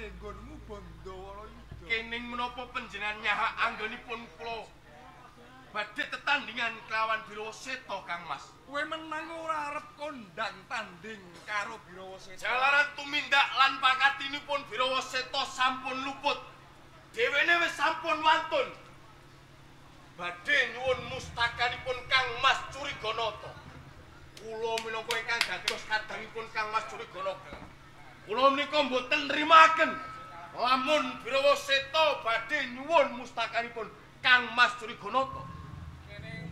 piye nggonmu Bandawara Yuda? Kening menapa panjenengan nyahak anggonipun kula badhe tetandingan kelawan Birawa Seta Kang Mas. Kowe menang ora arep kondang tanding karo Birawa Seta. Jalaran tumindak lan pakatinipun Birawa Seta sampun luput. Dhewene wis sampun wantun. Badhe nyuwun mustakanipun Kang Mas Curiganata. Kula minangka ingkang dados kadangipun Kang Mas Curiganata. Kula menika mboten nrimaken lamun Birawa Seta badhe nyuwun mustakanipun Kang Mas Curiganata.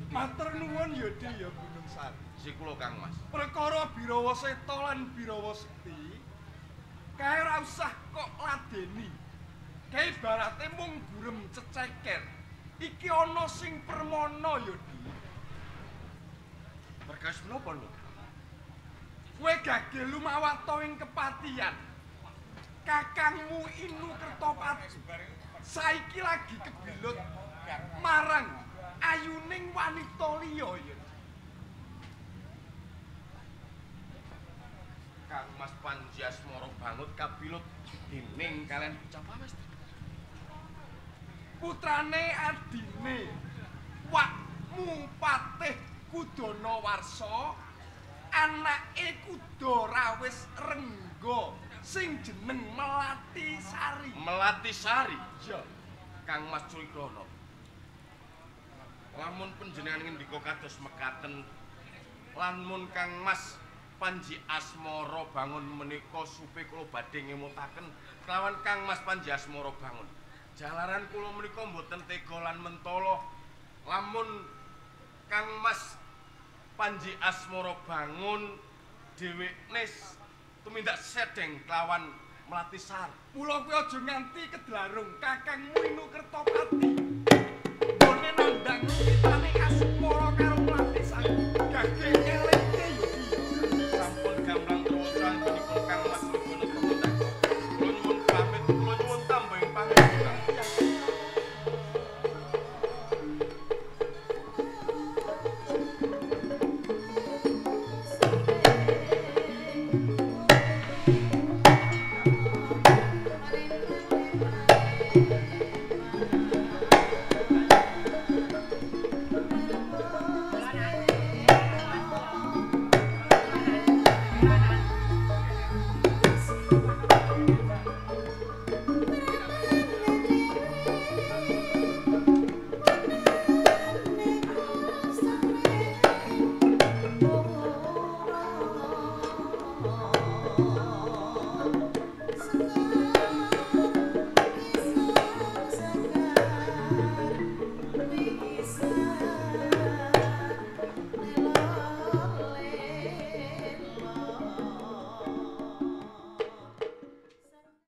Matur nuwun ya Dik ya Gunung Sari. Si kula Kang Mas. Perkara Birawa Seta lan Birawa Sekti kae ora usah kok ladeni. Kae ibarate mung gurem ceceker. Iki ana sing permana ya Dik. Berkas menapa niku? Kowe gage lumawata ing kepatihan. Kakangmu Inu Kertopati saiki lagi kebilut marang ayuning wanita liya ya. Kang Mas Panji Asmara banget kabilut dening kalian bocah pawes. Putrane adine Wakmu Patih Kudana Warsa, anake Kudarawis Rengga sing jeneng Melati Sari. Melati Sari. Ya, Kang Mas Curiganata. Lamun panjenengan ngendika kados mekaten lan mun Kang Mas Panji Asmara bangun menika supe kula badhe ngemutaken kelawan Kang Mas Panji Asmara bangun. Jalaran kula menika mboten tega lan mentala lamun Kang Mas Panji Asmara bangun dhewekne tumindak sedeng kelawan Melati Sari. mula kowe aja nganti kedlarung kakangmu Inu Kertopati. Bone nandhang kitane Asmara karo Melati Sari. Gage